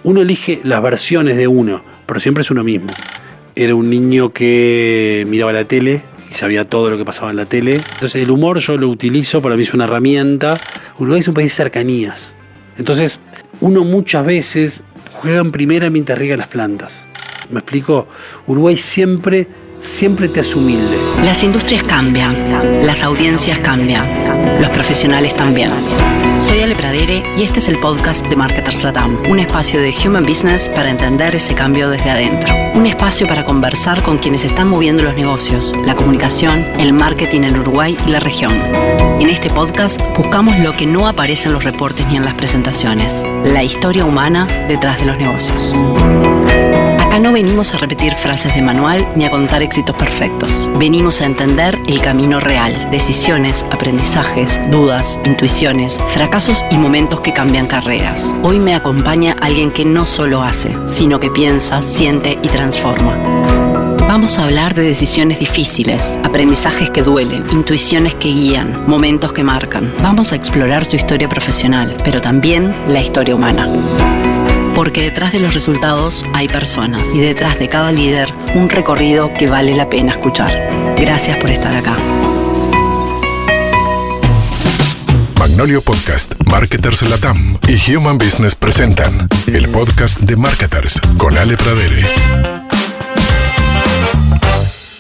Uno elige las versiones de uno, pero siempre es uno mismo. Era un niño que miraba la tele y sabía todo lo que pasaba en la tele. Entonces el humor yo lo utilizo, para mí es una herramienta. Uruguay es un país de cercanías. Entonces uno muchas veces juega en primera mientras riega las plantas. ¿Me explico? Uruguay siempre te hace humilde. Las industrias cambian, las audiencias cambian, los profesionales también. Soy Ale Pradere y este es el podcast de Marketers Latam, un espacio de Human Business para entender ese cambio desde adentro. Un espacio para conversar con quienes están moviendo los negocios, la comunicación, el marketing en Uruguay y la región. En este podcast buscamos lo que no aparece en los reportes ni en las presentaciones, la historia humana detrás de los negocios. Acá no venimos a repetir frases de manual ni a contar éxitos perfectos. Venimos a entender el camino real, decisiones, aprendizajes, dudas, intuiciones, fracasos y momentos que cambian carreras. Hoy me acompaña alguien que no solo hace, sino que piensa, siente y transforma. Vamos a hablar de decisiones difíciles, aprendizajes que duelen, intuiciones que guían, momentos que marcan. Vamos a explorar su historia profesional, pero también la historia humana. Porque detrás de los resultados hay personas y detrás de cada líder un recorrido que vale la pena escuchar. Gracias por estar acá. Magnolio Podcast, Marketers Latam y Human Business presentan el podcast de Marketers con Ale Pradere.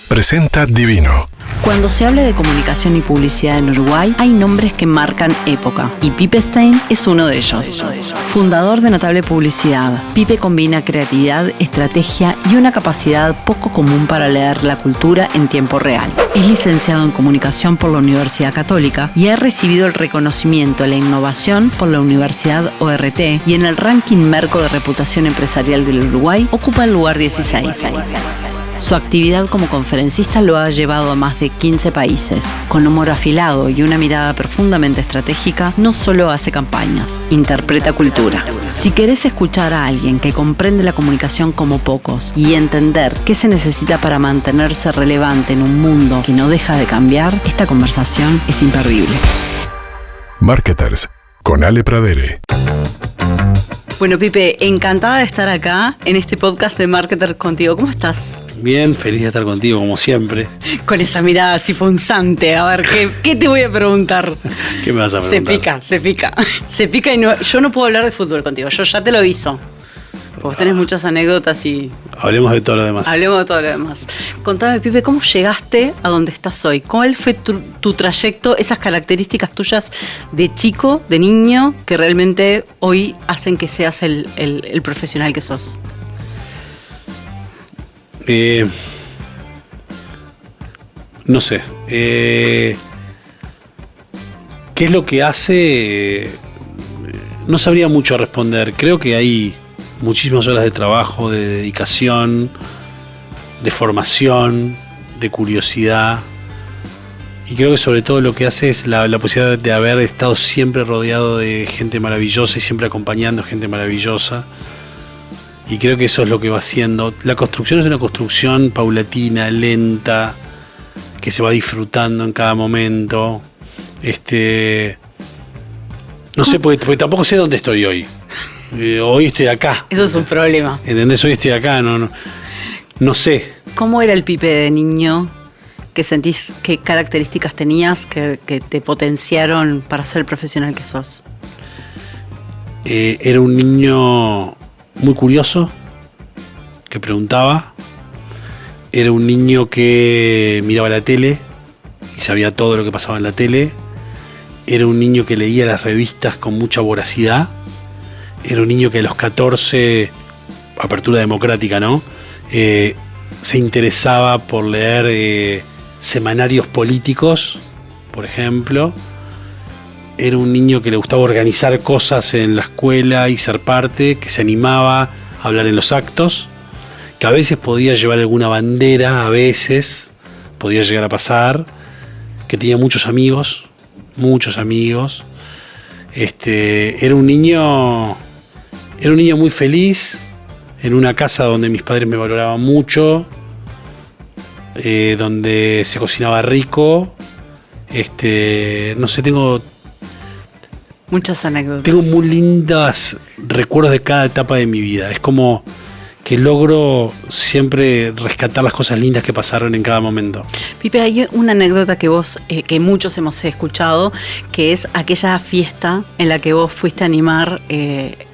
Presenta Divino. Cuando se habla de comunicación y publicidad en Uruguay, hay nombres que marcan época, y Pipe Stein es uno de ellos. Fundador de Notable Publicidad, Pipe combina creatividad, estrategia y una capacidad poco común para leer la cultura en tiempo real. Es licenciado en Comunicación por la Universidad Católica y ha recibido el reconocimiento a la innovación por la Universidad ORT, y en el ranking Merco de Reputación Empresarial del Uruguay ocupa el lugar 16. Su actividad como conferencista lo ha llevado a más de 15 países. Con humor afilado y una mirada profundamente estratégica, no solo hace campañas, interpreta cultura. Si querés escuchar a alguien que comprende la comunicación como pocos y entender qué se necesita para mantenerse relevante en un mundo que no deja de cambiar, esta conversación es imperdible. Marketers con Ale Pradere. Bueno, Pipe, encantada de estar acá en este podcast de Marketers contigo. ¿Cómo estás? Bien, feliz de estar contigo, como siempre. Con esa mirada así punzante. A ver, ¿qué te voy a preguntar? ¿Qué me vas a preguntar? Se pica y no, yo no puedo hablar de fútbol contigo. Yo ya te lo aviso. Vos tenés muchas anécdotas y... Hablemos de todo lo demás. Contame, Pipe, ¿cómo llegaste a donde estás hoy? ¿Cuál fue tu trayecto, esas características tuyas de chico, de niño, que realmente hoy hacen que seas el profesional que sos? No sé. ¿Qué es lo que hace? No sabría mucho responder. Creo que hay muchísimas horas de trabajo, de dedicación, de formación, de curiosidad. Y creo que sobre todo lo que hace es la posibilidad de haber estado siempre rodeado de gente maravillosa y siempre acompañando gente maravillosa. Y creo que eso es lo que va haciendo. La construcción es una construcción paulatina, lenta, que se va disfrutando en cada momento. No sé, porque tampoco sé dónde estoy hoy. Hoy estoy acá. Eso es un problema. ¿Entendés? Hoy estoy acá, no sé. ¿Cómo era el Pipe de niño? ¿Qué sentís? ¿Qué características tenías que te potenciaron para ser el profesional que sos? Era un niño muy curioso, que preguntaba. Era un niño que miraba la tele y sabía todo lo que pasaba en la tele. Era un niño que leía las revistas con mucha voracidad. Era un niño que a los 14, apertura democrática, ¿no? Se interesaba por leer semanarios políticos, por ejemplo. Era un niño que le gustaba organizar cosas en la escuela y ser parte, que se animaba a hablar en los actos, que a veces podía llevar alguna bandera, a veces podía llegar a pasar, que tenía muchos amigos. Era un niño muy feliz, en una casa donde mis padres me valoraban mucho, donde se cocinaba rico. No sé, Muchas anécdotas. Tengo muy lindos recuerdos de cada etapa de mi vida. Es como que logro siempre rescatar las cosas lindas que pasaron en cada momento. Pipe, hay una anécdota que vos, que muchos hemos escuchado, que es aquella fiesta en la que vos fuiste a animar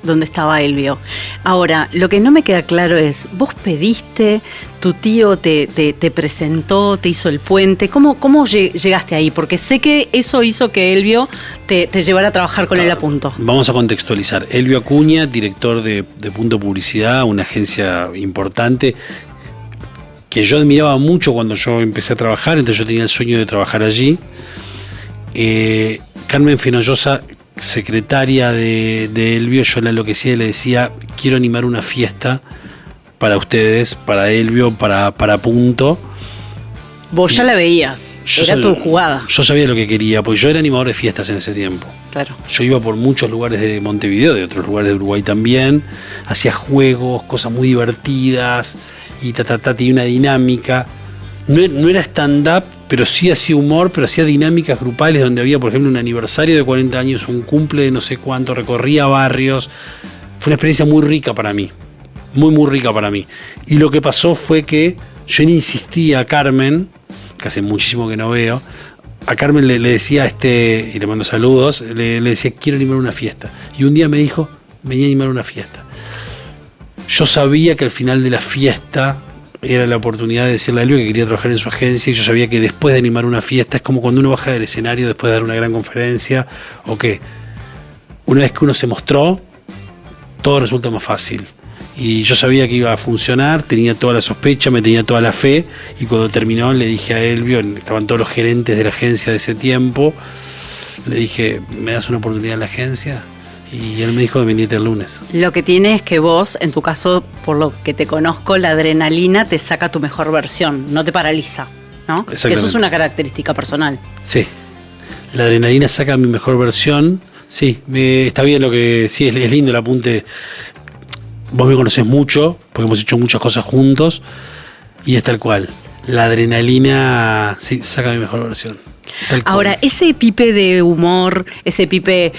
donde estaba Elvio. Ahora, lo que no me queda claro es, vos pediste, tu tío te presentó, te hizo el puente, ¿cómo llegaste ahí? Porque sé que eso hizo que Elvio te llevara a trabajar con él a Punto. Vamos a contextualizar. Elvio Acuña, director de Punto Publicidad, una agencia importante que yo admiraba mucho cuando yo empecé a trabajar, entonces yo tenía el sueño de trabajar allí. Carmen Fenollosa, secretaria de Elvio, yo la enloquecía y le decía, quiero animar una fiesta para ustedes, para Elvio, para Punto. Vos ya la veías, era tu jugada. Yo sabía lo que quería, porque yo era animador de fiestas en ese tiempo. Claro. Yo iba por muchos lugares de Montevideo, de otros lugares de Uruguay también, hacía juegos, cosas muy divertidas, y tenía una dinámica. No era stand-up, pero sí hacía humor, pero hacía dinámicas grupales donde había, por ejemplo, un aniversario de 40 años, un cumple de no sé cuánto, recorría barrios. Fue una experiencia muy rica para mí, muy rica para mí. Y lo que pasó fue que yo le insistía a Carmen, que hace muchísimo que no veo, a Carmen le decía, y le mando saludos, le decía, quiero animar una fiesta. Y un día me dijo, venía a animar una fiesta. Yo sabía que al final de la fiesta era la oportunidad de decirle a Elvio que quería trabajar en su agencia, y yo sabía que después de animar una fiesta es como cuando uno baja del escenario después de dar una gran conferencia, o que una vez que uno se mostró, todo resulta más fácil. Y yo sabía que iba a funcionar, tenía toda la sospecha, me tenía toda la fe, y cuando terminó le dije a Elvio, estaban todos los gerentes de la agencia de ese tiempo, le dije, ¿me das una oportunidad en la agencia? Y él me dijo que venite el lunes. Lo que tiene es que vos, en tu caso, por lo que te conozco, la adrenalina te saca tu mejor versión, no te paraliza, ¿no? Exactamente. Que eso es una característica personal. Sí, la adrenalina saca mi mejor versión. Sí, está bien lo que... Sí, es lindo el apunte. Vos me conocés mucho, porque hemos hecho muchas cosas juntos, y es tal cual. La adrenalina, sí, saca mi mejor versión. Ahora, ese Pipe de humor, ese Pipe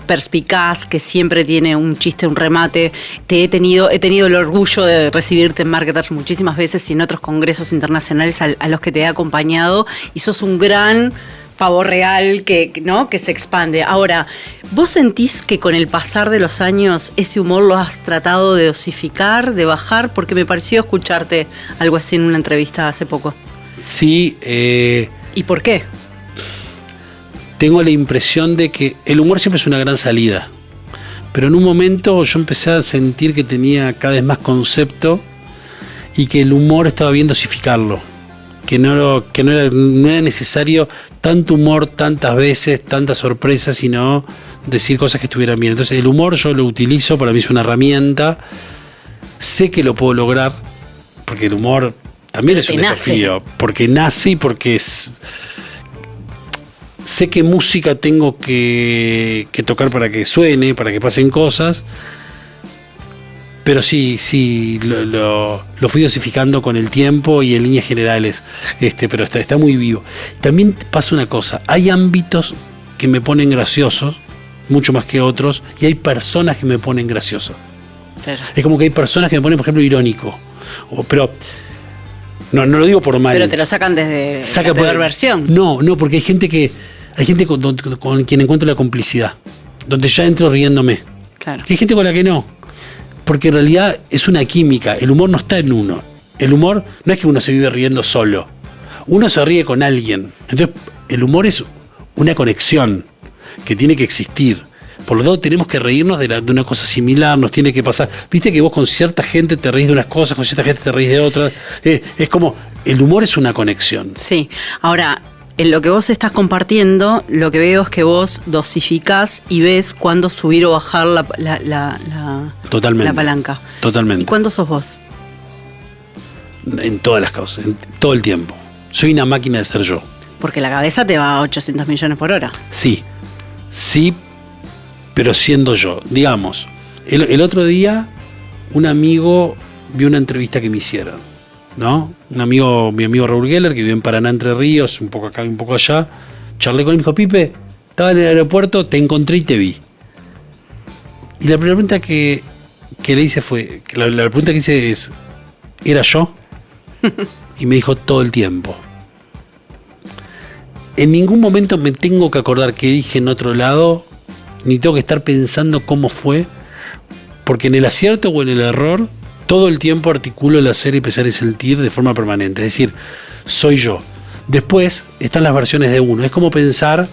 perspicaz, que siempre tiene un chiste, un remate, he tenido el orgullo de recibirte en Marketers muchísimas veces y en otros congresos internacionales a los que te he acompañado, y sos un gran pavo real que se expande. Ahora, ¿vos sentís que con el pasar de los años ese humor lo has tratado de dosificar, de bajar? Porque me pareció escucharte algo así en una entrevista hace poco. Sí. ¿Y por qué? Tengo la impresión de que el humor siempre es una gran salida, pero en un momento yo empecé a sentir que tenía cada vez más concepto y que el humor estaba bien dosificarlo, que no era necesario tanto humor tantas veces, tantas sorpresas, sino decir cosas que estuvieran bien. Entonces el humor yo lo utilizo, para mí es una herramienta, sé que lo puedo lograr, porque el humor también es un desafío, porque nace y porque sé qué música tengo que tocar para que suene, para que pasen cosas, pero sí, lo fui dosificando con el tiempo y en líneas generales, pero está muy vivo. También pasa una cosa, hay ámbitos que me ponen graciosos, mucho más que otros, y hay personas que me ponen gracioso. Claro. Es como que hay personas que me ponen, por ejemplo, irónico, pero... No lo digo por mal. Pero te lo sacan desde la peor versión. No, porque hay gente con quien encuentro la complicidad, donde ya entro riéndome. Claro. Hay gente con la que no, porque en realidad es una química. El humor no está en uno. El humor no es que uno se vive riendo solo. Uno se ríe con alguien. Entonces, el humor es una conexión que tiene que existir. Por lo tanto, tenemos que reírnos de una cosa similar, nos tiene que pasar. Viste que vos con cierta gente te reís de unas cosas, con cierta gente te reís de otras. Es como, el humor es una conexión. Sí. Ahora, en lo que vos estás compartiendo, lo que veo es que vos dosificás y ves cuándo subir o bajar la palanca. Totalmente. ¿Y cuándo sos vos? En todas las cosas, en todo el tiempo. Soy una máquina de ser yo. Porque la cabeza te va a 800 millones por hora. Sí, pero siendo yo. Digamos, el otro día un amigo vio una entrevista que me hicieron, ¿no? Mi amigo Raúl Geller, que vive en Paraná, Entre Ríos, un poco acá y un poco allá. Charlé con él y me dijo, Pipe, Estaba en el aeropuerto, te encontré y te vi. Y la primera pregunta que le hice fue, la pregunta que hice es, ¿era yo? Y me dijo todo el tiempo. En ningún momento me tengo que acordar qué dije en otro lado, ni tengo que estar pensando cómo fue, porque en el acierto o en el error, todo el tiempo articulo el hacer y pensar y sentir de forma permanente. Es decir, soy yo. Después están las versiones de uno. Es como pensar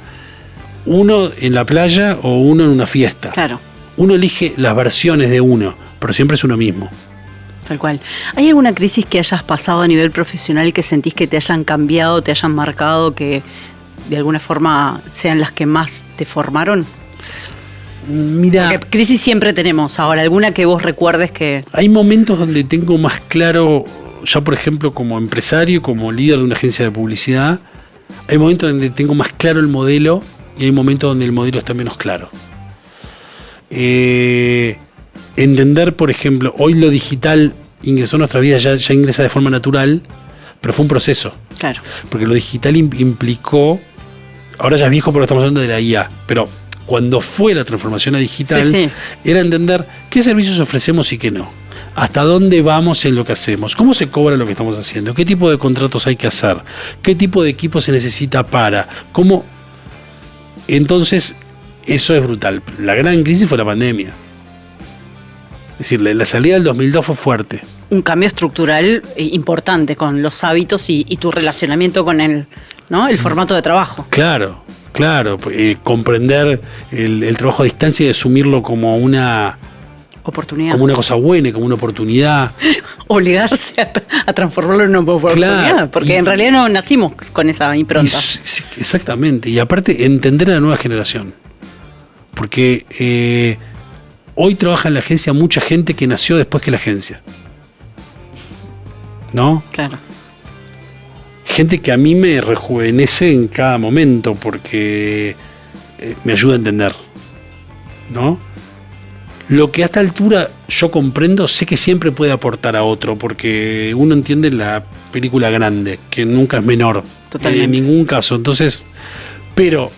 uno en la playa o uno en una fiesta. Claro. Uno elige las versiones de uno, pero siempre es uno mismo. Tal cual. ¿Hay alguna crisis que hayas pasado a nivel profesional que sentís que te hayan cambiado, te hayan marcado, que de alguna forma sean las que más te formaron? Mira, porque crisis siempre tenemos. Ahora, ¿alguna que vos recuerdes que...? Hay momentos donde tengo más claro, ya por ejemplo como empresario, como líder de una agencia de publicidad, hay momentos donde tengo más claro el modelo y hay momentos donde el modelo está menos claro. Entender, por ejemplo, hoy lo digital ingresó a nuestra vida, ya ingresa de forma natural, pero fue un proceso. Claro. Porque lo digital implicó, ahora ya es viejo porque estamos hablando de la IA, pero cuando fue la transformación a digital, era entender qué servicios ofrecemos y qué no. Hasta dónde vamos en lo que hacemos, cómo se cobra lo que estamos haciendo, qué tipo de contratos hay que hacer, qué tipo de equipo se necesita para, cómo. Entonces, eso es brutal. La gran crisis fue la pandemia. Es decir, la salida del 2002 fue fuerte. Un cambio estructural importante con los hábitos y tu relacionamiento con el formato de trabajo. Claro. Comprender el trabajo a distancia y asumirlo como una oportunidad. Como una cosa buena, como una oportunidad. Obligarse a transformarlo en una oportunidad. Claro, porque en realidad no nacimos con esa impronta. Exactamente. Y aparte, entender a la nueva generación. Porque hoy trabaja en la agencia mucha gente que nació después que la agencia. ¿No? Claro. Gente que a mí me rejuvenece en cada momento porque me ayuda a entender. ¿No? Lo que a esta altura yo comprendo, sé que siempre puede aportar a otro, porque uno entiende la película grande, que nunca es menor. Totalmente. En ningún caso. Entonces, pero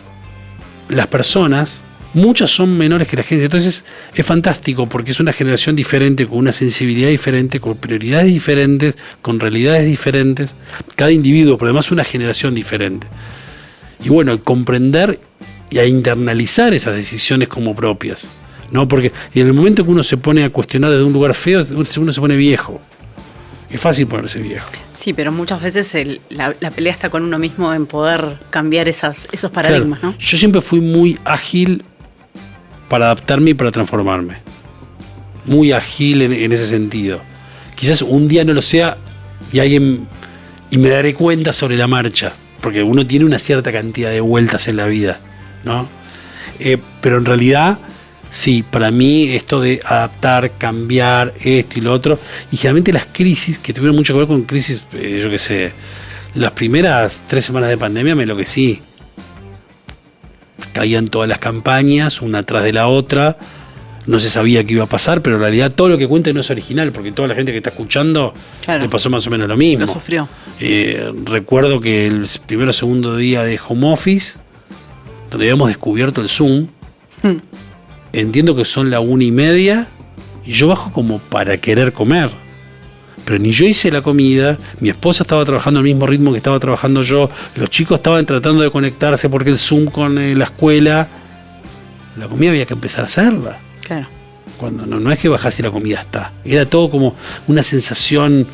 las personas, muchas son menores que la agencia. Entonces es fantástico porque es una generación diferente, con una sensibilidad diferente, con prioridades diferentes, con realidades diferentes. Cada individuo, pero además una generación diferente. Y bueno, comprender y a internalizar esas decisiones como propias. ¿No? Porque en el momento que uno se pone a cuestionar desde un lugar feo, uno se pone viejo. Es fácil ponerse viejo. Sí, pero muchas veces la pelea está con uno mismo en poder cambiar esos paradigmas, claro, ¿no? Yo siempre fui muy ágil para adaptarme y para transformarme. Muy ágil en ese sentido. Quizás un día no lo sea y me daré cuenta sobre la marcha, porque uno tiene una cierta cantidad de vueltas en la vida, ¿no? Pero en realidad, sí, para mí esto de adaptar, cambiar esto y lo otro, y generalmente las crisis que tuvieron mucho que ver con crisis, yo qué sé, las primeras 3 semanas de pandemia me enloquecí. Caían todas las campañas, una tras de la otra, no se sabía qué iba a pasar, pero en realidad todo lo que cuenta no es original, porque toda la gente que está escuchando, claro, le pasó más o menos lo mismo. Lo sufrió. Recuerdo que el primero o segundo día de home office, donde habíamos descubierto el Zoom, entiendo que son la 1:30 y yo bajo como para querer comer. Pero ni yo hice la comida, mi esposa estaba trabajando al mismo ritmo que estaba trabajando yo, los chicos estaban tratando de conectarse porque el Zoom con la escuela. La comida había que empezar a hacerla. Claro. Cuando no es que bajase y la comida está. Era todo como una sensación.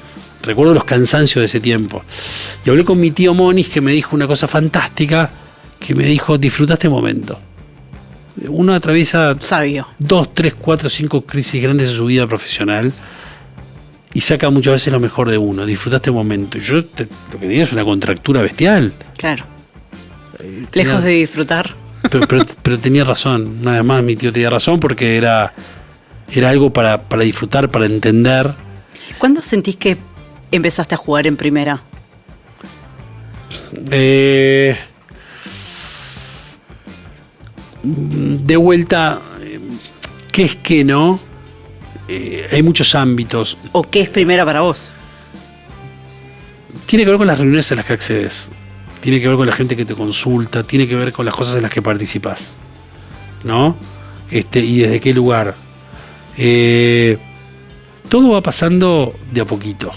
Recuerdo los cansancios de ese tiempo. Y hablé con mi tío Monis, que me dijo una cosa fantástica, que me dijo: disfruta este momento. Uno atraviesa 2, 3, 4, 5 crisis grandes en su vida profesional y saca muchas veces lo mejor de uno. Disfruta este momento. Yo lo que tenía es una contractura bestial. Claro. Lejos de disfrutar. Pero tenía razón. Una vez más mi tío tenía razón, porque era algo para disfrutar, para entender. ¿Cuándo sentís que empezaste a jugar en primera? De vuelta, ¿qué es que no? Hay muchos ámbitos. ¿O qué es primera para vos? Tiene que ver con las reuniones a las que accedes. tiene que ver con la gente que te consulta, tiene que ver con las cosas en las que participás, ¿no? Y desde qué lugar. Todo va pasando de a poquito.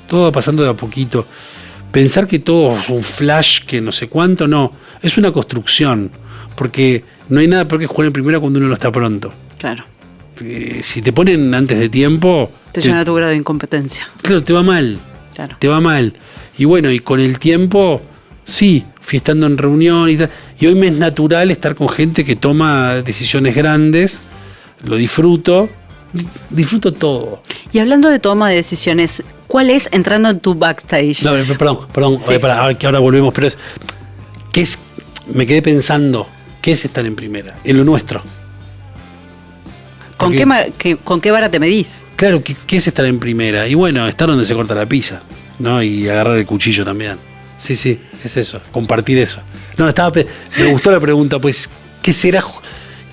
Todo va pasando de a poquito. Pensar que todo es un flash, que no sé cuánto, no. Es una construcción. Porque no hay nada peor que jugar en primera cuando uno no está pronto. Claro. Si te ponen antes de tiempo... Te llena tu grado de incompetencia. Claro, te va mal. Claro. Te va mal. Y bueno, y con el tiempo, sí, fui estando en reunión y tal. Y hoy me es natural estar con gente que toma decisiones grandes. Lo disfruto. Disfruto todo. Y hablando de toma de decisiones, ¿cuál es, entrando en tu backstage? No, perdón, Sí. que ahora volvemos, pero me quedé pensando, ¿qué es estar en primera? En lo nuestro. ¿Con qué vara te medís? Claro, ¿qué es estar en primera? Y bueno, estar donde se corta la pizza, ¿no? Y agarrar el cuchillo también. Sí, es eso, compartir eso. No, me gustó la pregunta, pues, ¿qué será?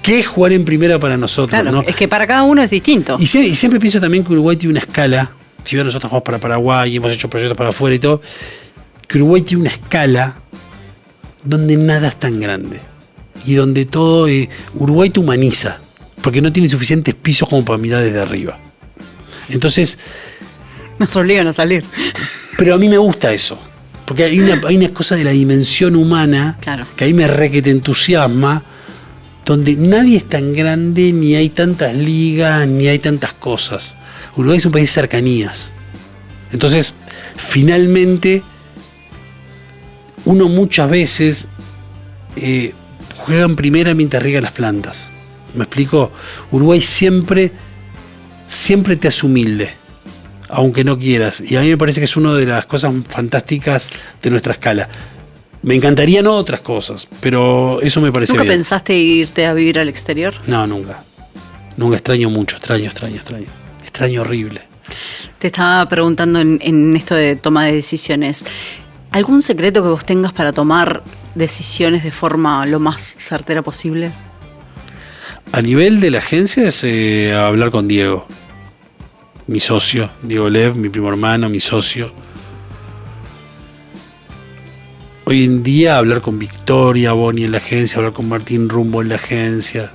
¿Qué es jugar en primera para nosotros? Claro, ¿no? es que para cada uno es distinto. Y siempre pienso también que Uruguay tiene una escala, si bien nosotros jugamos para Paraguay y hemos hecho proyectos para afuera y todo, que Uruguay tiene una escala donde nada es tan grande y donde todo, Uruguay te humaniza, porque no tiene suficientes pisos como para mirar desde arriba. Entonces... Nos obligan a salir. Pero a mí me gusta eso, porque hay una cosa de la dimensión humana, claro, que a mí me que te entusiasma, donde nadie es tan grande, ni hay tantas ligas, ni hay tantas cosas. Uruguay es un país de cercanías. Entonces, finalmente, uno muchas veces juega en primera mientras riega las plantas. ¿Me explico? Uruguay siempre te hace humilde, aunque no quieras. Y a mí me parece que es una de las cosas fantásticas de nuestra escala. Me encantarían otras cosas, pero eso me parece bien. ¿Nunca pensaste irte a vivir al exterior? No, nunca. Nunca, extraño mucho, extraño. Extraño horrible. Te estaba preguntando en esto de toma de decisiones. ¿Algún secreto que vos tengas para tomar decisiones de forma lo más certera posible? A nivel de la agencia es hablar con Diego, mi socio, Diego Lev, mi primo hermano, mi socio. Hoy en día hablar con Victoria Boni en la agencia, hablar con Martín Rumbo en la agencia,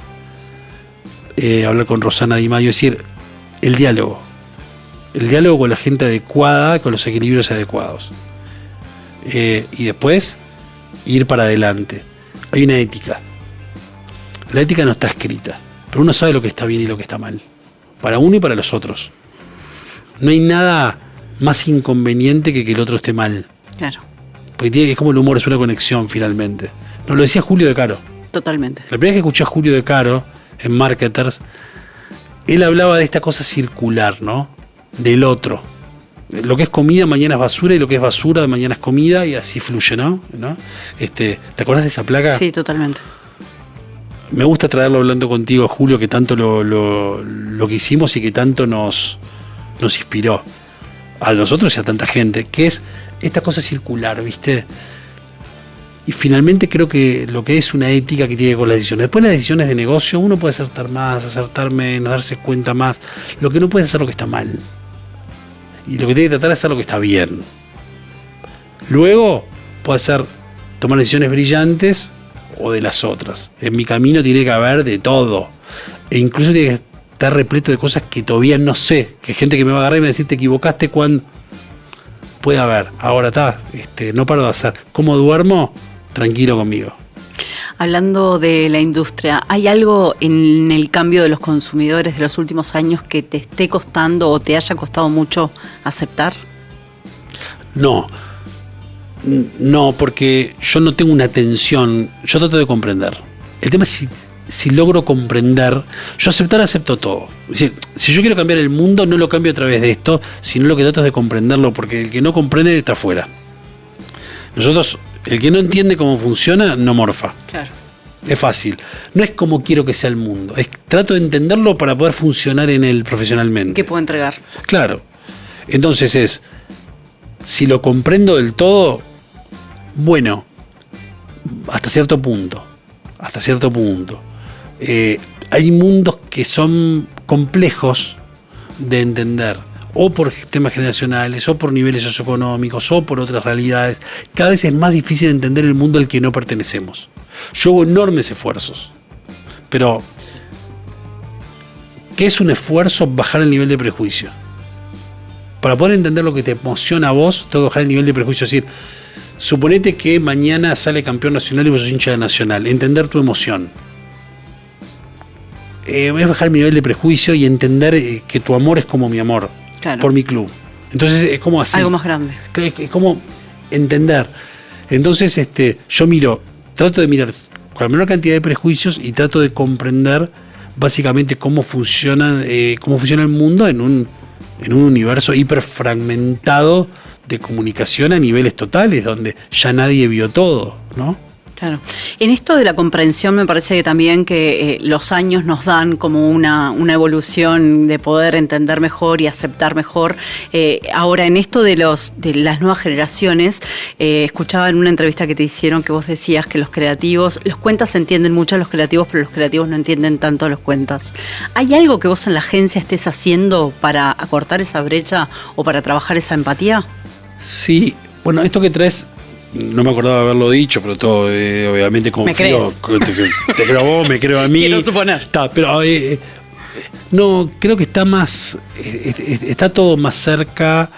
hablar con Rosana Di Maio, es decir, el diálogo con la gente adecuada, con los equilibrios adecuados. Y después ir para adelante. Hay una ética. La ética no está escrita, pero uno sabe lo que está bien y lo que está mal, para uno y para los otros. No hay nada más inconveniente que el otro esté mal. Claro. Porque es como el humor, es una conexión finalmente. Nos lo decía Julio De Caro. Totalmente. La primera vez que escuché a Julio De Caro en Marketers, él hablaba de esta cosa circular, ¿no? Del otro. Lo que es comida mañana es basura y lo que es basura mañana es comida y así fluye, ¿no? ¿Te acordás de esa placa? Sí, totalmente. Me gusta traerlo hablando contigo, Julio, que tanto lo que hicimos y que tanto nos inspiró a nosotros y a tanta gente, que es esta cosa circular, ¿viste? Y finalmente creo que lo que es una ética que tiene que ver con las decisiones. Después las decisiones de negocio, uno puede acertar más, acertar menos, darse cuenta más. Lo que no puede es hacer lo que está mal. Y lo que tiene que tratar es hacer lo que está bien. Luego puede tomar decisiones brillantes o de las otras. En mi camino tiene que haber de todo. E incluso tiene que estar repleto de cosas que todavía no sé. Que hay gente que me va a agarrar y me va a decir, te equivocaste cuando... Puede haber. Ahora está, no paro de hacer. ¿Cómo duermo? Tranquilo conmigo. Hablando de la industria, ¿hay algo en el cambio de los consumidores de los últimos años que te esté costando o te haya costado mucho aceptar? No, porque yo no tengo una tensión, yo trato de comprender. El tema es si logro comprender, yo acepto todo. Es decir, si yo quiero cambiar el mundo, no lo cambio a través de esto, sino lo que trato es de comprenderlo, porque el que no comprende está afuera. Nosotros, el que no entiende cómo funciona, no morfa. Claro. Es fácil. No es como quiero que sea el mundo, trato de entenderlo para poder funcionar en él profesionalmente. ¿Qué puedo entregar? Claro. Entonces si lo comprendo del todo, bueno, hasta cierto punto. Hay mundos que son complejos de entender. o por temas generacionales, o por niveles socioeconómicos, o por otras realidades, cada vez es más difícil entender el mundo al que no pertenecemos. Yo hago enormes esfuerzos, pero ¿qué es un esfuerzo? Bajar el nivel de prejuicio. Para poder entender lo que te emociona a vos, tengo que bajar el nivel de prejuicio. Es decir, suponete que mañana sale campeón nacional y vos sos hincha de Nacional. Entender tu emoción. Es bajar mi nivel de prejuicio y entender que tu amor es como mi amor, claro, por mi club. Entonces es como así. Algo más grande. Es como entender. Entonces yo trato de mirar con la menor cantidad de prejuicios y trato de comprender básicamente cómo funciona el mundo en un universo hiperfragmentado de comunicación a niveles totales, donde ya nadie vio todo, ¿no? Claro. En esto de la comprensión me parece que también que los años nos dan como una evolución de poder entender mejor y aceptar mejor. Ahora, en esto de las nuevas generaciones, escuchaba en una entrevista que te hicieron que vos decías que los cuentas entienden mucho a los creativos, pero los creativos no entienden tanto a los cuentas. ¿Hay algo que vos en la agencia estés haciendo para acortar esa brecha o para trabajar esa empatía? Sí, bueno, esto que traes, no me acordaba de haberlo dicho, pero todo, obviamente confío. Te creo a vos, me creo a mí. Quiero suponer. Pero no, creo que está todo más cerca,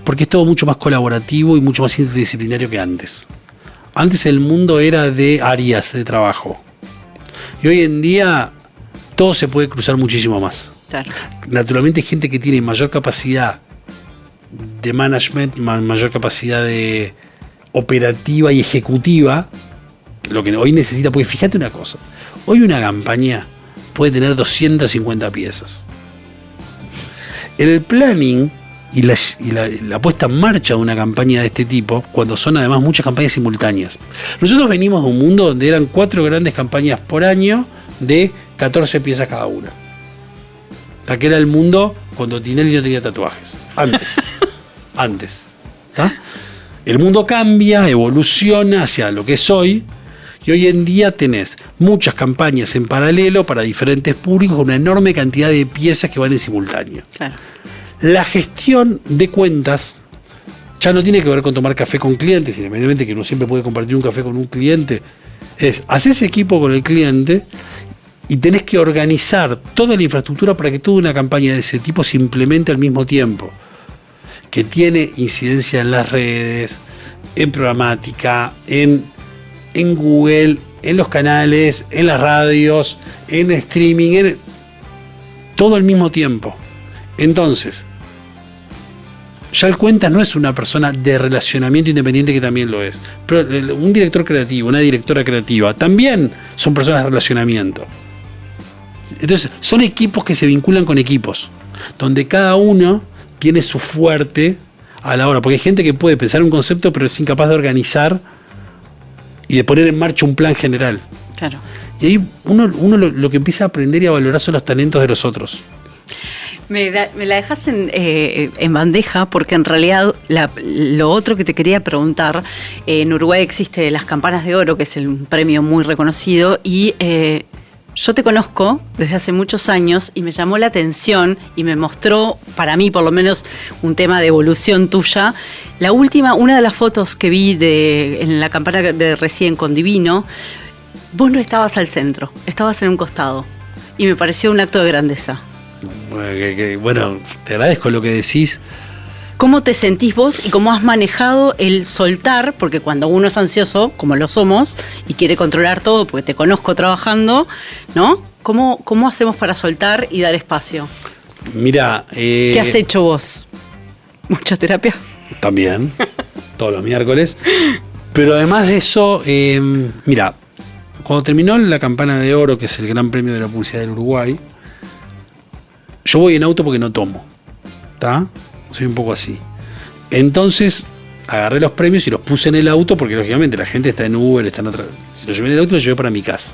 porque es todo mucho más colaborativo y mucho más interdisciplinario que antes. Antes el mundo era de áreas de trabajo. Y hoy en día todo se puede cruzar muchísimo más. Claro. Naturalmente hay gente que tiene mayor capacidad de management, mayor capacidad de operativa y ejecutiva, lo que hoy necesita, porque fíjate una cosa, hoy una campaña puede tener 250 piezas. El planning y la puesta en marcha de una campaña de este tipo, cuando son además muchas campañas simultáneas. Nosotros venimos de un mundo donde eran 4 grandes campañas por año de 14 piezas cada una. O que era el mundo cuando Tinelli no tenía tatuajes. Antes. ¿Tá? El mundo cambia, evoluciona hacia lo que es hoy, y hoy en día tenés muchas campañas en paralelo para diferentes públicos, con una enorme cantidad de piezas que van en simultáneo. Claro. La gestión de cuentas ya no tiene que ver con tomar café con clientes, independientemente que uno siempre puede compartir un café con un cliente. Haces equipo con el cliente y tenés que organizar toda la infraestructura para que toda una campaña de ese tipo se implemente al mismo tiempo, que tiene incidencia en las redes, en programática, en Google, en los canales, en las radios, en streaming, todo al mismo tiempo. Entonces, ya el cuenta no es una persona de relacionamiento independiente, que también lo es, pero un director creativo, una directora creativa, también son personas de relacionamiento. Entonces, son equipos que se vinculan con equipos, donde cada uno tiene su fuerte a la hora, porque hay gente que puede pensar un concepto pero es incapaz de organizar y de poner en marcha un plan general. Claro. Y ahí uno lo que empieza a aprender y a valorar son los talentos de los otros. Me la dejas en bandeja, porque en realidad lo otro que te quería preguntar, en Uruguay existe las Campanas de Oro, que es un premio muy reconocido, y yo te conozco desde hace muchos años y me llamó la atención y me mostró, para mí por lo menos, un tema de evolución tuya. Una de las fotos que vi en la campana de Recién con Divino, vos no estabas al centro, estabas en un costado. Y me pareció un acto de grandeza. Bueno, te agradezco lo que decís. ¿Cómo te sentís vos y cómo has manejado el soltar? Porque cuando uno es ansioso, como lo somos, y quiere controlar todo, porque te conozco trabajando, ¿no? ¿Cómo hacemos para soltar y dar espacio? Mira, ¿qué has hecho vos? ¿Mucha terapia? También, todos los miércoles. Pero además de eso, mira, cuando terminó la Campana de Oro, que es el gran premio de la publicidad del Uruguay, yo voy en auto porque no tomo, ¿está? Soy un poco así. Entonces agarré los premios y los puse en el auto, porque lógicamente la gente está en Uber, está en otra. Si los llevé en el auto, los llevé para mi casa.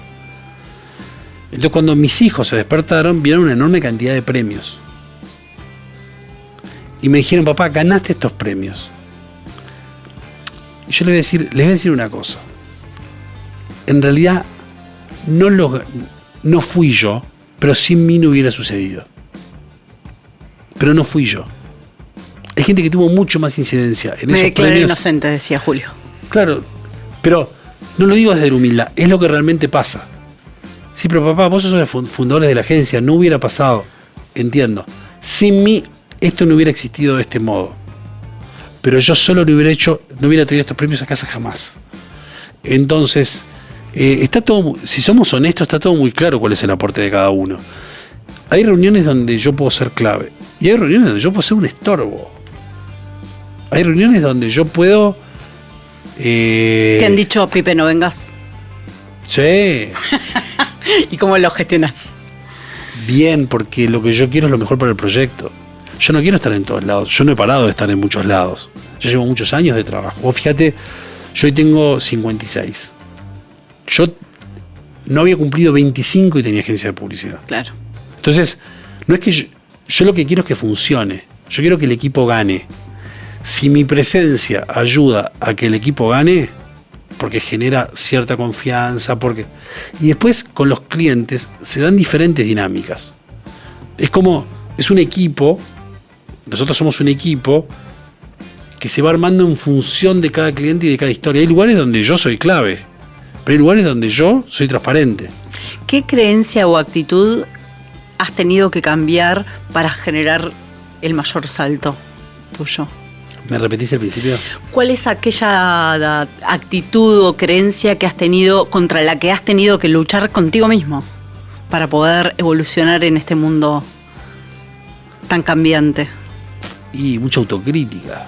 Entonces cuando mis hijos se despertaron, vieron una enorme cantidad de premios. Y me dijeron, papá, ganaste estos premios. Y yo les voy a decir una cosa. En realidad no fui yo, pero sin mí no hubiera sucedido. Pero no fui yo. Hay gente que tuvo mucho más incidencia en Me esos declaré premios. inocente, decía Julio. Claro, pero no lo digo desde la humildad, es lo que realmente pasa. Sí, pero papá, vos sos los fundadores de la agencia, no hubiera pasado. Entiendo. Sin mí, esto no hubiera existido de este modo. Pero yo solo no hubiera traído estos premios a casa jamás. Entonces, está todo, si somos honestos, está todo muy claro cuál es el aporte de cada uno. Hay reuniones donde yo puedo ser clave. Y hay reuniones donde yo puedo ser un estorbo. Hay reuniones donde yo puedo... Te han dicho, Pipe, no vengas. Sí. ¿Y cómo lo gestionas? Bien, porque lo que yo quiero es lo mejor para el proyecto. Yo no quiero estar en todos lados. Yo no he parado de estar en muchos lados. Yo llevo muchos años de trabajo. Vos fíjate, yo hoy tengo 56. Yo no había cumplido 25 y tenía agencia de publicidad. Claro. Entonces, no es que yo lo que quiero es que funcione. Yo quiero que el equipo gane. Si mi presencia ayuda a que el equipo gane, porque genera cierta confianza, y después con los clientes se dan diferentes dinámicas. Es un equipo, nosotros somos un equipo que se va armando en función de cada cliente y de cada historia. Hay lugares donde yo soy clave, pero hay lugares donde yo soy transparente. ¿Qué creencia o actitud has tenido que cambiar para generar el mayor salto tuyo? ¿Me repetís el principio? ¿Cuál es aquella actitud o creencia que has tenido, contra la que has tenido que luchar contigo mismo para poder evolucionar en este mundo tan cambiante? Y mucha autocrítica.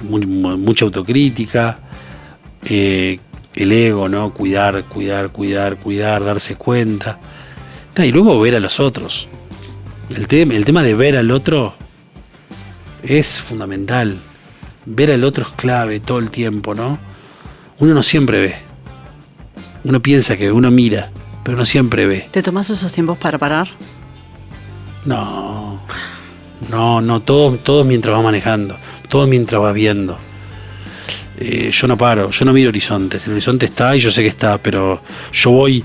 Mucha autocrítica. El ego, ¿no? Cuidar, darse cuenta. Y luego ver a los otros. El tema de ver al otro es fundamental. Ver al otro es clave todo el tiempo, ¿no? Uno no siempre ve. Uno piensa que uno mira, pero no siempre ve. ¿Te tomás esos tiempos para parar? No, todo mientras va manejando, todo mientras va viendo. Yo no paro, yo no miro horizontes. El horizonte está y yo sé que está, pero yo voy...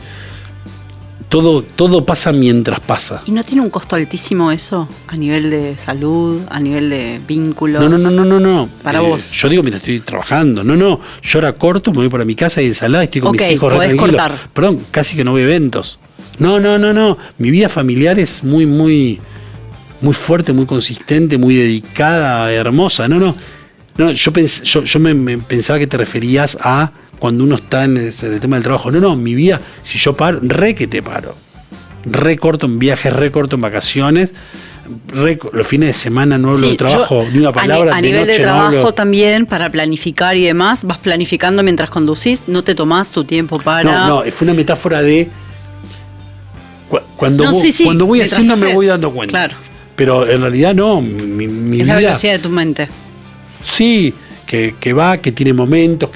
Todo pasa mientras pasa. ¿Y no tiene un costo altísimo eso? A nivel de salud, a nivel de vínculos. No. Para vos. Yo digo mientras estoy trabajando. Yo ahora corto, me voy para mi casa y ensalada, estoy con mis hijos podés cortar. Perdón, casi que no voy a eventos. No. Mi vida familiar es muy, muy, muy fuerte, muy consistente, muy dedicada, hermosa. No, yo me pensaba que te referías a cuando uno está en el tema del trabajo. No, mi vida, si yo paro, que te paro. Recorto en viajes, recorto en vacaciones, los fines de semana no hablo de trabajo, ni una palabra. A nivel noche, de trabajo no hablo. También, para planificar y demás, vas planificando mientras conducís, no te tomás tu tiempo para... No, fue una metáfora de... Cuando voy haciendo me voy dando cuenta. Claro. Pero en realidad no, mi vida... Es la velocidad de tu mente. Sí, que tiene momentos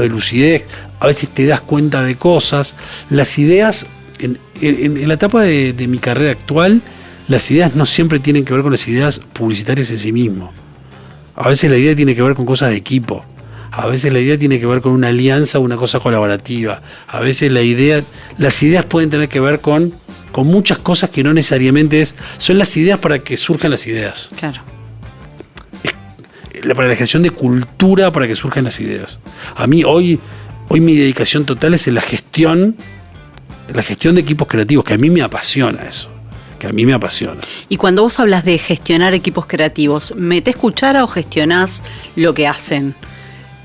de lucidez, a veces te das cuenta de cosas. Las ideas, en la etapa de mi carrera actual, las ideas no siempre tienen que ver con las ideas publicitarias en sí mismo. A veces la idea tiene que ver con cosas de equipo. A veces la idea tiene que ver con una alianza o una cosa colaborativa. A veces las ideas pueden tener que ver con muchas cosas que no necesariamente son las ideas para que surjan las ideas. Claro. Para la creación de cultura para que surjan las ideas. A mí hoy mi dedicación total es en la gestión de equipos creativos, que a mí me apasiona eso. Y cuando vos hablas de gestionar equipos creativos, ¿metés cuchara o gestionás lo que hacen?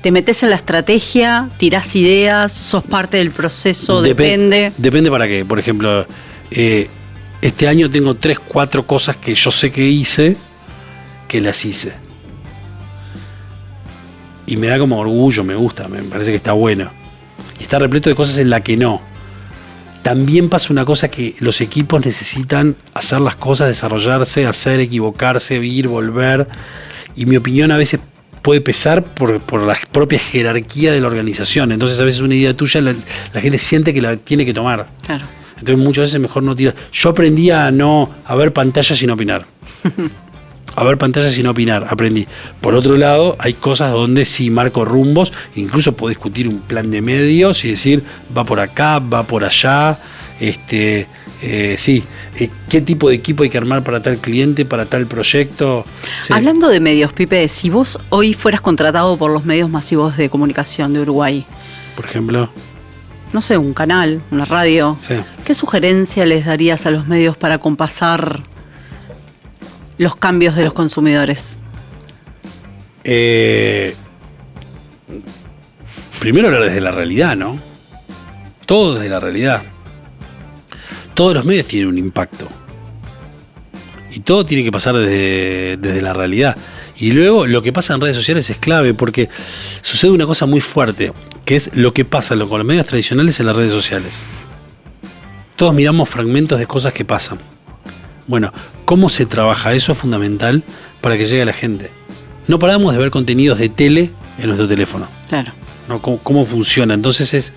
¿Te metés en la estrategia? ¿Tirás ideas? ¿Sos parte del proceso? Depende. Depende para qué. Por ejemplo, este año tengo 3-4 cosas que yo sé que hice, que las hice. Y me da como orgullo, me gusta, me parece que está bueno. Y está repleto de cosas en las que no. También pasa una cosa que los equipos necesitan hacer las cosas, desarrollarse, equivocarse, ir, volver. Y mi opinión a veces puede pesar por la propia jerarquía de la organización. Entonces a veces una idea tuya la gente siente que la tiene que tomar. Claro. Entonces muchas veces mejor no tirar. Yo aprendí a ver pantallas sin opinar. Aprendí. Por otro lado, hay cosas donde sí marco rumbos, incluso puedo discutir un plan de medios y decir, va por acá, va por allá, Sí, qué tipo de equipo hay que armar para tal cliente, para tal proyecto. Sí. Hablando de medios, Pipe, si vos hoy fueras contratado por los medios masivos de comunicación de Uruguay, Por ejemplo, no sé, un canal, una radio, sí. ¿qué sugerencia les darías a los medios para compasar los cambios de los consumidores? Primero hablar desde la realidad, ¿no? Todo desde la realidad. Todos los medios tienen un impacto. Y todo tiene que pasar desde la realidad. Y luego lo que pasa en redes sociales es clave porque sucede una cosa muy fuerte, que es lo que pasa con los medios tradicionales en las redes sociales. Todos miramos fragmentos de cosas que pasan. Bueno, ¿cómo se trabaja? Eso es fundamental para que llegue a la gente. No paramos de ver contenidos de tele en nuestro teléfono. Claro. ¿No? ¿Cómo funciona? Entonces es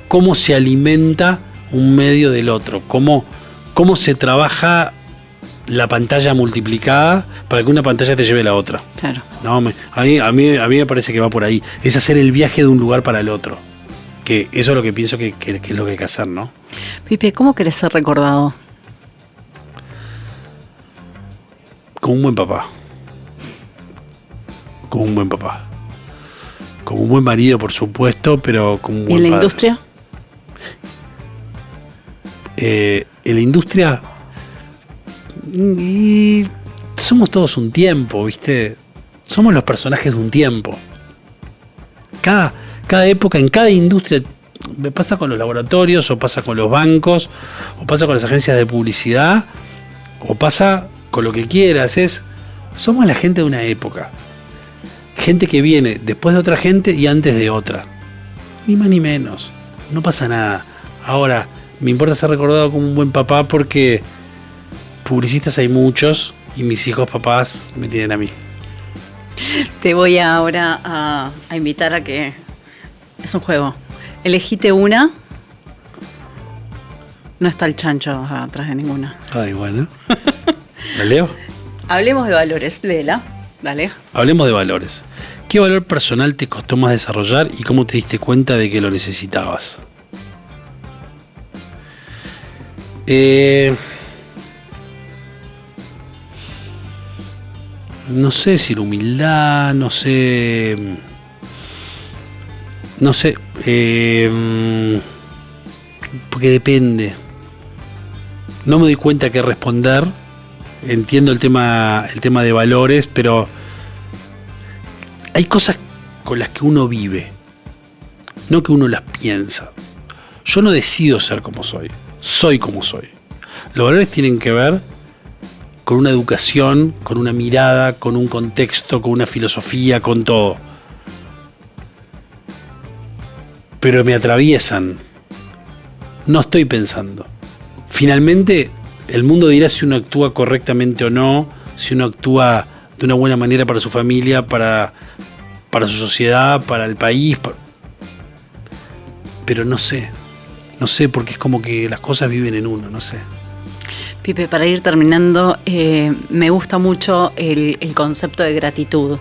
cómo se alimenta un medio del otro, cómo se trabaja la pantalla multiplicada para que una pantalla te lleve a la otra. Claro. No, a mí me parece que va por ahí. Es hacer el viaje de un lugar para el otro. Que eso es lo que pienso que es lo que hay que hacer, ¿no? Pipe, ¿cómo querés ser recordado? Como un buen papá. Como un buen papá. Como un buen marido, por supuesto, pero como un buen ¿Y en la padre. industria? En la industria y somos todos un tiempo, ¿viste? Somos los personajes de un tiempo. Cada época, en cada industria, pasa con los laboratorios, o pasa con los bancos, o pasa con las agencias de publicidad, o pasa con lo que quieras. Somos la gente de una época. Gente que viene después de otra gente y antes de otra. Ni más ni menos. No pasa nada. Ahora, me importa ser recordado como un buen papá porque publicistas hay muchos y mis hijos papás me tienen a mí. Te voy ahora a invitar a que... Es un juego. Elegite una. No está el chancho atrás de ninguna. Ay, bueno. ¿La leo? Hablemos de valores. Léela. Dale. Hablemos de valores. ¿Qué valor personal te costó más desarrollar y cómo te diste cuenta de que lo necesitabas? No sé si la humildad, no sé, porque depende. No me doy cuenta qué responder. Entiendo el tema de valores, pero hay cosas con las que uno vive, no que uno las piensa. Yo no decido ser como soy como soy. Los valores tienen que ver con una educación, con una mirada, con un contexto, con una filosofía, con todo. Pero me atraviesan. No estoy pensando. Finalmente, el mundo dirá si uno actúa correctamente o no, si uno actúa de una buena manera para su familia, para su sociedad, para el país. Pero no sé porque es como que las cosas viven en uno, no sé. Pipe, para ir terminando, me gusta mucho el concepto de gratitud.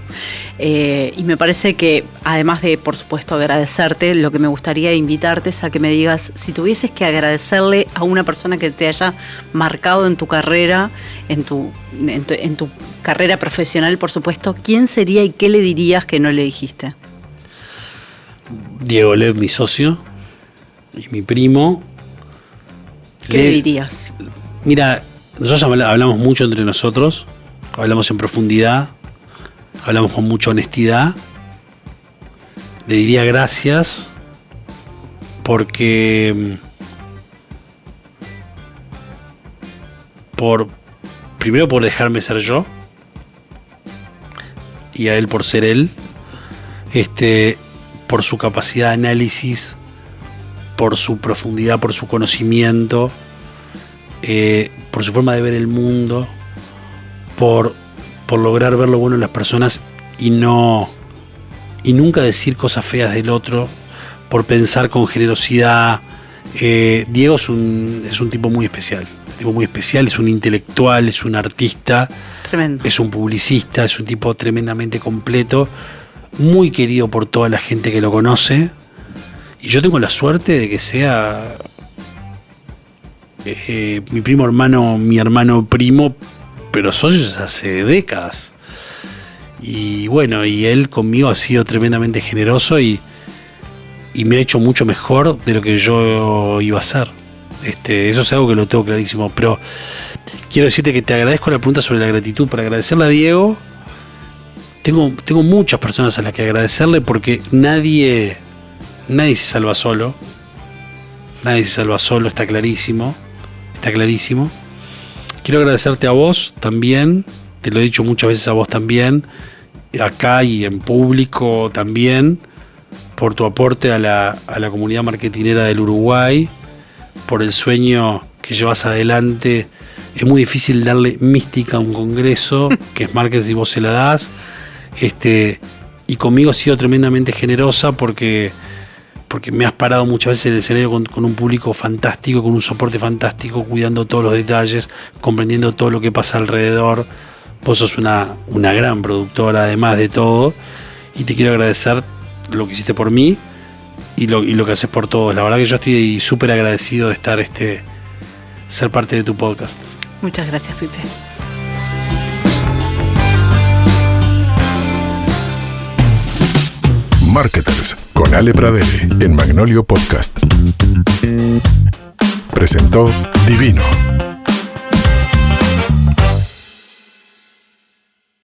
Y me parece que, además de, por supuesto, agradecerte, lo que me gustaría invitarte es a que me digas, si tuvieses que agradecerle a una persona que te haya marcado en tu carrera, en tu carrera profesional, por supuesto, ¿quién sería y qué le dirías que no le dijiste? Diego Lev, mi socio, y mi primo. ¿Qué le dirías? Mira, nosotros hablamos mucho entre nosotros, hablamos en profundidad, hablamos con mucha honestidad. Le diría gracias porque primero por dejarme ser yo y a él por ser él, por su capacidad de análisis, por su profundidad, por su conocimiento, por su forma de ver el mundo, por lograr ver lo bueno en las personas y nunca decir cosas feas del otro, por pensar con generosidad. Diego es un tipo muy especial, es un intelectual, es un artista. Tremendo. Es un publicista, es un tipo tremendamente completo, muy querido por toda la gente que lo conoce. Y yo tengo la suerte de que sea mi primo hermano, mi hermano primo, pero socios hace décadas. Y bueno, y él conmigo ha sido tremendamente generoso y me ha hecho mucho mejor de lo que yo iba a hacer. Eso es algo que lo tengo clarísimo. Pero quiero decirte que te agradezco la pregunta sobre la gratitud. Para agradecerle a Diego, tengo muchas personas a las que agradecerle, porque nadie se salva solo. Nadie se salva solo, está clarísimo. Está clarísimo. Quiero agradecerte a vos también. Te lo he dicho muchas veces a vos también, acá y en público también, por tu aporte a la comunidad marketinera del Uruguay, por el sueño que llevas adelante. Es muy difícil darle mística a un congreso, que es marketing, y vos se la das. Y conmigo has sido tremendamente generosa porque me has parado muchas veces en el escenario con un público fantástico, con un soporte fantástico, cuidando todos los detalles, comprendiendo todo lo que pasa alrededor. Vos sos una gran productora, además de todo, y te quiero agradecer lo que hiciste por mí y lo que haces por todos. La verdad que yo estoy súper agradecido de estar ser parte de tu podcast. Muchas gracias, Pipe. Marketers con Ale Pradere en Magnolio Podcast. Presentó Divino.